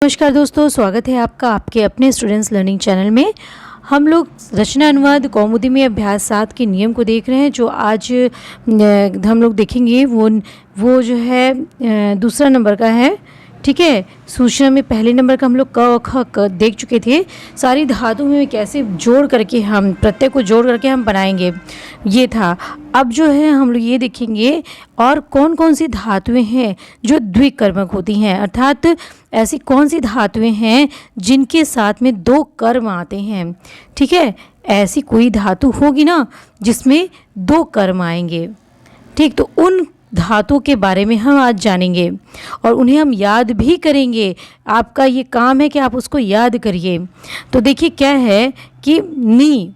नमस्कार दोस्तों, स्वागत है आपका आपके अपने स्टूडेंट्स लर्निंग चैनल में। हम लोग रचना अनुवाद कौमुदी में अभ्यास 7 के नियम को देख रहे हैं। जो आज हम लोग देखेंगे वो जो है दूसरा नंबर का है। ठीक है, सूचना में पहले नंबर का हम लोग क ख क देख चुके थे। सारी धातु में कैसे जोड़ करके हम प्रत्यय को जोड़ करके हम बनाएंगे, ये था। अब जो है हम लोग ये देखेंगे और कौन कौन सी धातुएं हैं जो द्विकर्मक होती हैं, अर्थात ऐसी कौन सी धातुएं हैं जिनके साथ में दो कर्म आते हैं। ठीक है, ऐसी कोई धातु होगी ना जिसमें दो कर्म आएंगे। ठीक, तो उन धातु के बारे में हम आज जानेंगे और उन्हें हम याद भी करेंगे। आपका ये काम है कि आप उसको याद करिए। तो देखिए क्या है कि नी,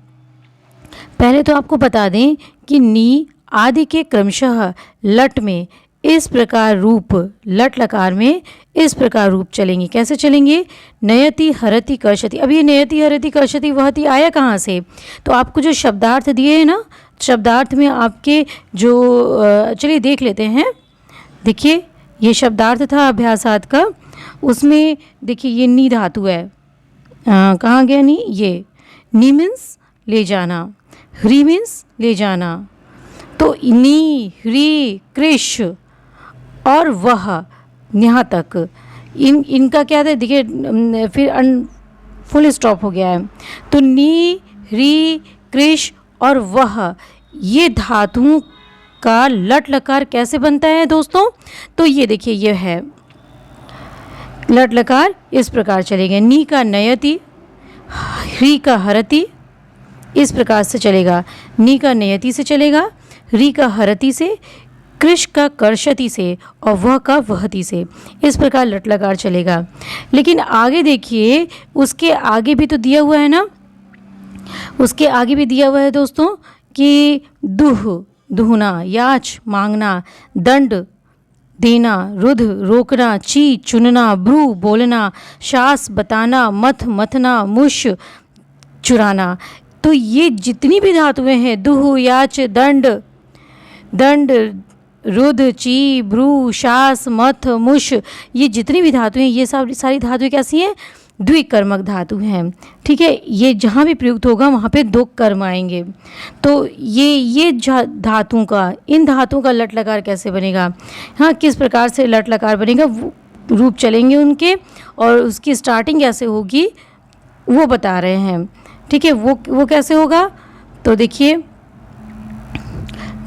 पहले तो आपको बता दें कि नी आदि के क्रमशः लट में इस प्रकार रूप, लट लकार में इस प्रकार रूप चलेंगे। कैसे चलेंगे? नयति हरति कर्षति। अब ये नयति हरति कर्षति वहति आया कहाँ से? तो आपको जो शब्दार्थ दिए हैं ना, शब्दार्थ में आपके जो चलिए देख लेते हैं। देखिए ये शब्दार्थ था अभ्यासात का, उसमें देखिए ये नी धातु है। कहाँ गया नी? ये नी मीन्स ले जाना, ह्री मीन्स ले जाना। तो नी, ह्री, कृष और वह, यहाँ तक इनका क्या था? देखिए फिर फुल स्टॉप हो गया है। तो नी, ह्री, कृष और वह, ये धातुओं का लट लकार कैसे बनता है दोस्तों? तो ये देखिए ये है लट लकार, इस प्रकार चलेगा। नी का नयति, ह्री का हरति, इस प्रकार से चलेगा। नी का नयति से चलेगा, ह्री का हरति से, कृष का कर्षति से और वह का वहति से, इस प्रकार लट लकार चलेगा। लेकिन आगे देखिए, उसके आगे भी तो दिया हुआ है ना, उसके आगे भी दिया हुआ है दोस्तों कि दुह, दुहना, याच, मांगना, दंड, देना, रुध, रोकना, ची, चुनना, ब्रू, बोलना, शास, बताना, मथ, मथना, मुश, चुराना। तो ये जितनी भी धातुएं हैं, दुह, याच, दंड, रुध, ची, ब्रू, शास, मथ, मुश, ये जितनी भी धातुएं, ये सारी धातुएं कैसी हैं? द्विकर्मक धातु हैं। ठीक है, ये जहाँ भी प्रयुक्त होगा वहाँ पे दो कर्म आएंगे। तो ये धातुओं का, इन धातुओं का लट लकार कैसे बनेगा? हाँ, किस प्रकार से लट लकार बनेगा, रूप चलेंगे उनके और उसकी स्टार्टिंग कैसे होगी वो बता रहे हैं। ठीक है, वो कैसे होगा? तो देखिए,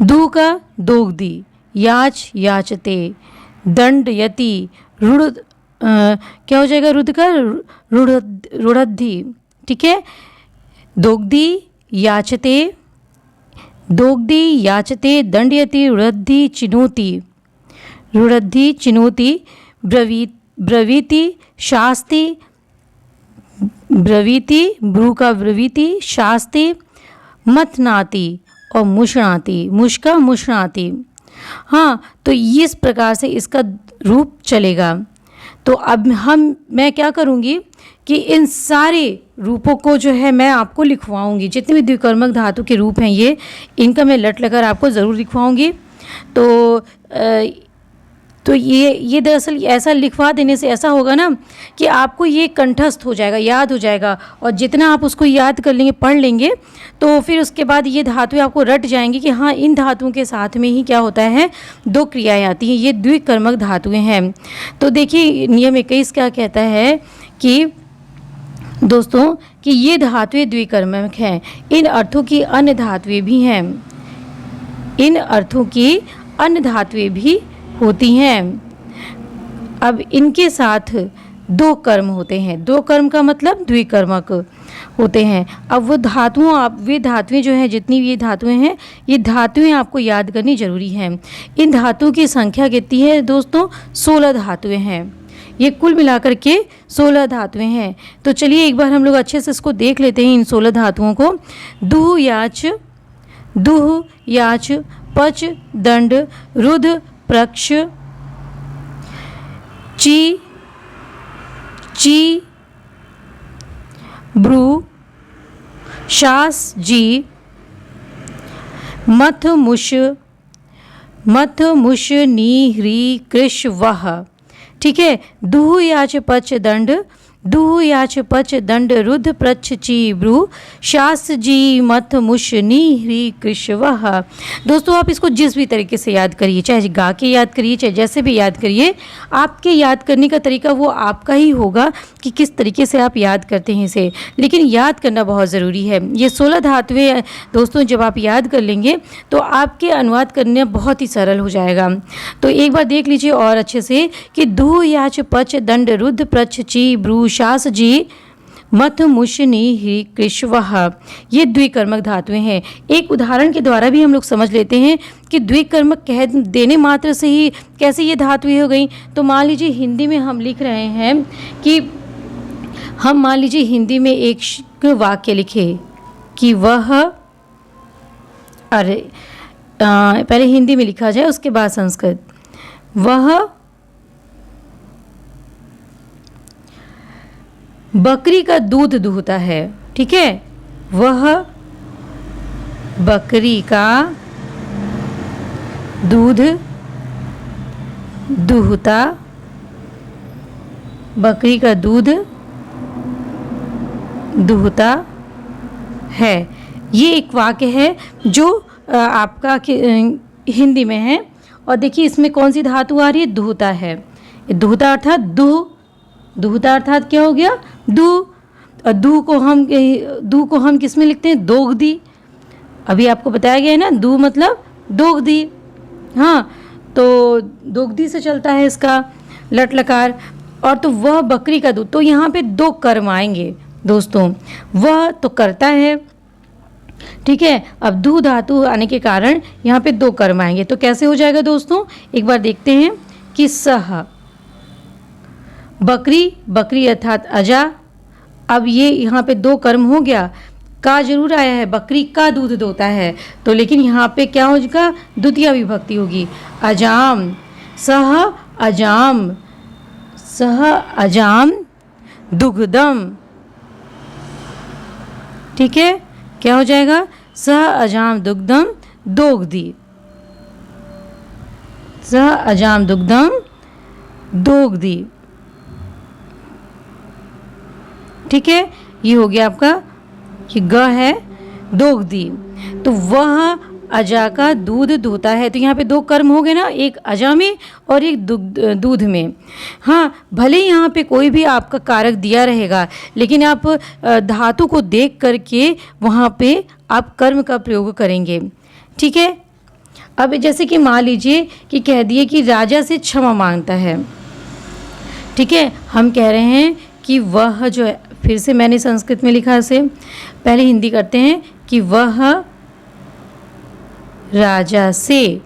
दू का दोग्धी, याच, याचते, दंड, यति, रुड़, क्या हो जाएगा? रुद्ध का रुढ़द्धि। ठीक है, दोग्धी, याचते, दोग्धी, याचते, दंडयति, रुढ़द्धि, चिनोति, रुढ़द्धि, चिनोति, ब्रवीति, शास्ति, ब्रवीति, ब्रू का ब्रवीति, शास्ति, मथनाति और मुषणाति, मुष्का मुषणाति। हाँ, तो इस प्रकार से इसका रूप चलेगा। तो अब मैं क्या करूँगी कि इन सारे रूपों को जो है मैं आपको लिखवाऊँगी। जितने भी द्विकर्मक धातु के रूप हैं ये, इनका मैं लट लकार आपको ज़रूर लिखवाऊँगी। तो ये दरअसल ऐसा लिखवा देने से ऐसा होगा ना कि आपको ये कंठस्थ हो जाएगा, याद हो जाएगा। और जितना आप उसको याद कर लेंगे, पढ़ लेंगे, तो फिर उसके बाद ये धातुएं आपको रट जाएंगी कि हाँ, इन धातुओं के साथ में ही क्या होता है? दो क्रियाएं आती हैं, ये द्विकर्मक धातुएं हैं। तो देखिए नियम 21 क्या कहता है कि दोस्तों कि ये धातुएं द्विकर्मक हैं। इन अर्थों की अन्य धातुएं भी हैं, इन अर्थों की अन्य धातुएं भी होती हैं। अब इनके साथ दो कर्म होते हैं। दो कर्म का मतलब द्विकर्मक होते हैं। अब वे धातुएं जो हैं, जितनी भी ये धातुएं हैं, ये धातुएं आपको याद करनी जरूरी हैं। इन धातुओं की संख्या कितनी है दोस्तों? 16 धातुएं हैं। ये कुल मिलाकर के 16 धातुएं हैं। तो चलिए एक बार हम लोग अच्छे से इसको देख लेते हैं, इन 16 धातुओं को। दुह, याच, पच, दंड, रुध, प्रक्ष, ची, ब्रू, शास, जी, मथ, मुश, नी, ह्री, कृष, वह, ठीक है। दुहु याच पच दंड, दुहु याच पच दंड रुद्ध प्रच्छ चीब्रु शास्त्र जी मथ मुश नीहरी कृष्वह। दोस्तों आप इसको जिस भी तरीके से याद करिए, चाहे गा के याद करिए, चाहे जैसे भी याद करिए, आपके याद करने का तरीका वो आपका ही होगा कि किस तरीके से आप याद करते हैं इसे, लेकिन याद करना बहुत ज़रूरी है। ये 16 धातुएं दोस्तों जब आप याद कर लेंगे तो आपके अनुवाद करने बहुत ही सरल हो जाएगा। तो एक बार देख लीजिए और अच्छे से कि दुहु याच पच दंड रुद्ध प्रच्छ चीब्रु शास जी मथ मुशनी ही कृष्वह। ये द्विकर्मक धातुएं हैं। एक उदाहरण के द्वारा भी हम लोग समझ लेते हैं कि द्विकर्मक कह देने मात्र से ही कैसे ये धातुएं हो गई। तो मान लीजिए हिंदी में हम लिख रहे हैं कि हम मान लीजिए हिंदी में एक वाक्य लिखे कि वह, अरे पहले हिंदी में लिखा जाए उसके बाद संस्कृत। वह बकरी का दूध दूहता है, ठीक है। वह बकरी का दूध दूहता, बकरी का दूध दूहता है। ये एक वाक्य है जो आपका हिंदी में है। और देखिए इसमें कौन सी धातु आ रही है, दूहता है। दूहता अर्थात दूह, दूहता अर्थात क्या हो गया, दूह। और दूह को हम किस में लिखते हैं, दोगदी। अभी आपको बताया गया है ना, दूह मतलब दोगदी। हाँ, तो दोगदी से चलता है इसका लट लकार। और तो वह बकरी का दूध, तो यहाँ पे दो कर्म आएंगे दोस्तों। वह तो करता है, ठीक है। अब दूह धातु आने के कारण यहाँ पे दो कर्म आएंगे। तो कैसे हो जाएगा दोस्तों, एक बार देखते हैं कि सह बकरी, बकरी अर्थात अजा। अब ये यहाँ पे दो कर्म हो गया, का जरूर आया है, बकरी का दूध दोता है, तो लेकिन यहाँ पे क्या होगा, द्वितीय विभक्ति होगी, अजाम। सह अजाम, सह अजाम दुग्धम, ठीक है। क्या हो जाएगा, सह अजाम दुग्धम दोग्धी, सह अजाम दुग्धम दोग्धी, ठीक है। ये हो गया आपका, ये ग है दोग्धी। तो वह अजा का दूध दूहता है, तो यहाँ पे दो कर्म हो गए ना, एक अजा में और एक दूध में। हाँ, भले ही यहाँ पे कोई भी आपका कारक दिया रहेगा, लेकिन आप धातु को देख करके वहाँ पे आप कर्म का प्रयोग करेंगे, ठीक है। अब जैसे कि मान लीजिए कि कह दिए कि राजा से क्षमा मांगता है, ठीक है। हम कह रहे हैं कि वह जो है, फिर से मैंने संस्कृत में लिखा से, पहले हिंदी करते हैं कि वह राजा से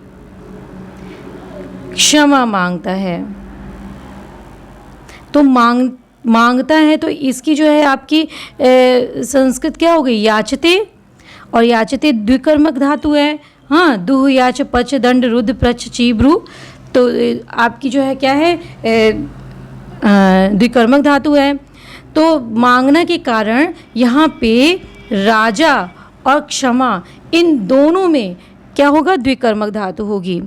क्षमा मांगता है। तो मांगता है, तो इसकी जो है आपकी संस्कृत क्या हो गई, याचते। और याचते द्विकर्मक धातु है। हाँ, दुह याच पच दंड रुद्ध प्रच्छ चीब्रु, तो आपकी जो है क्या है, द्विकर्मक धातु है। तो मांगना के कारण यहाँ पे राजा और क्षमा इन दोनों में क्या होगा, द्विकर्मक धातु होगी,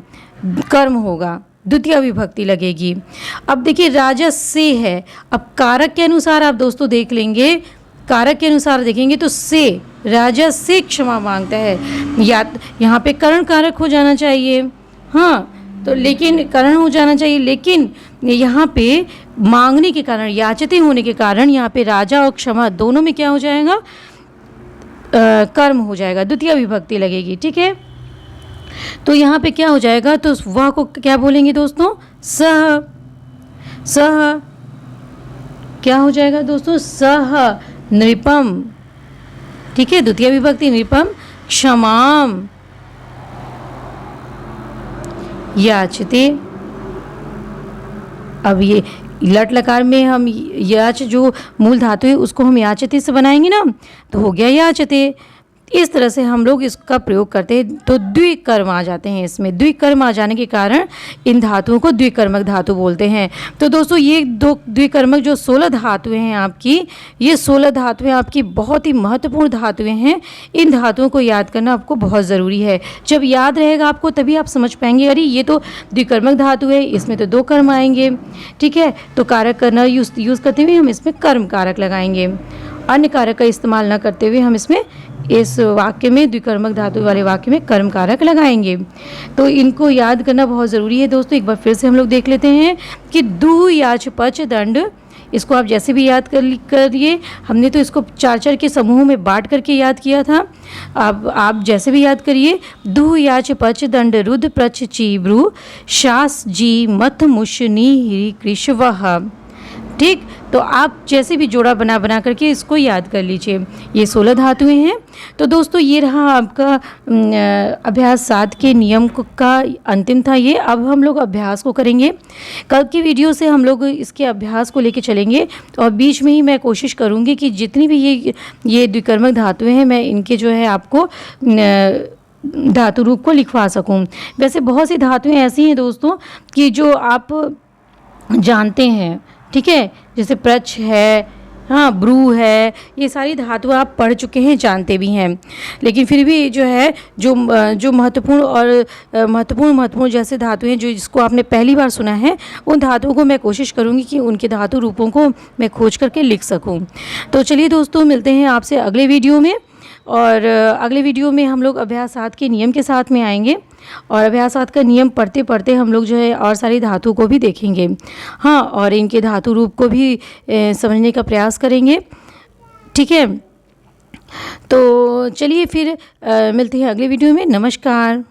कर्म होगा, द्वितीय विभक्ति लगेगी। अब देखिए राजा से है, अब कारक के अनुसार आप दोस्तों देख लेंगे, कारक के अनुसार देखेंगे तो से, राजा से क्षमा मांगता है, या यहाँ पे करण कारक हो जाना चाहिए। हाँ, तो लेकिन करण हो जाना चाहिए, लेकिन यहाँ पे मांगने के कारण, याचते होने के कारण यहाँ पे राजा और क्षमा दोनों में क्या हो जाएगा, कर्म हो जाएगा, द्वितीय विभक्ति लगेगी, ठीक है। तो यहाँ पे क्या हो जाएगा, तो वह को क्या बोलेंगे दोस्तों, सह। सह क्या हो जाएगा दोस्तों, सह नृपम, ठीक है, द्वितीय विभक्ति नृपम क्षमाम याचते। अब ये लट लकार में हम याच जो मूल धातु है उसको हम याचते से बनाएंगे ना, तो हो गया याचते। इस तरह से हम लोग इसका प्रयोग करते हैं, तो द्विकर्म आ जाते हैं इसमें। द्विकर्म आ जाने के कारण इन धातुओं को द्विकर्मक धातु बोलते हैं। तो दोस्तों ये दो द्विकर्मक जो 16 धातुएं हैं आपकी, ये 16 धातुएं आपकी बहुत ही महत्वपूर्ण धातुएं हैं। इन धातुओं को याद करना आपको बहुत ज़रूरी है। जब याद रहेगा आपको तभी आप समझ पाएंगे, अरे ये तो द्विकर्मक धातु है, इसमें तो 2 कर्म आएंगे। ठीक है, तो कारक करना यूज़ करते हुए हम इसमें कर्म कारक लगाएंगे। अन्य कारक का इस्तेमाल न करते हुए हम इसमें इस वाक्य में द्विकर्मक धातु वाले वाक्य में कर्म कारक लगाएंगे। तो इनको याद करना बहुत ज़रूरी है दोस्तों। एक बार फिर से हम लोग देख लेते हैं कि दु याच पच दंड, इसको आप जैसे भी याद करिए। हमने तो इसको 4-4 के समूह में बांट करके याद किया था। अब आप जैसे भी याद करिए, दु याच पच दंड रुद्र प्रच चीब्रू शास जी मथ मुश नी हिरी कृष्वह। ठीक, तो आप जैसे भी जोड़ा बना करके इसको याद कर लीजिए। ये 16 धातुएं हैं। तो दोस्तों ये रहा आपका अभ्यास 7 के नियम का अंतिम था ये। अब हम लोग अभ्यास को करेंगे। कल की वीडियो से हम लोग इसके अभ्यास को लेके चलेंगे और बीच में ही मैं कोशिश करूँगी कि जितनी भी ये द्विकर्मक धातुएं हैं मैं इनके जो है आपको धातु रूप को लिखवा सकूं। वैसे बहुत सी धातुएं ऐसी हैं दोस्तों कि जो आप जानते हैं। ठीक है, जैसे प्रच है, हाँ, ब्रू है, ये सारी धातु आप पढ़ चुके हैं, जानते भी हैं। लेकिन फिर भी जो है जो महत्वपूर्ण और महत्वपूर्ण जैसे धातु हैं जो जिसको आपने पहली बार सुना है, उन धातुओं को मैं कोशिश करूँगी कि उनके धातु रूपों को मैं खोज करके लिख सकूँ। तो चलिए दोस्तों, मिलते हैं आपसे अगले वीडियो में। और अगले वीडियो में हम लोग अभ्यास 7 के नियम के साथ में आएंगे और अभ्यास 7 का नियम पढ़ते पढ़ते हम लोग जो है और सारी धातु को भी देखेंगे। हाँ, और इनके धातु रूप को भी समझने का प्रयास करेंगे। ठीक है, तो चलिए फिर मिलते हैं अगले वीडियो में। नमस्कार।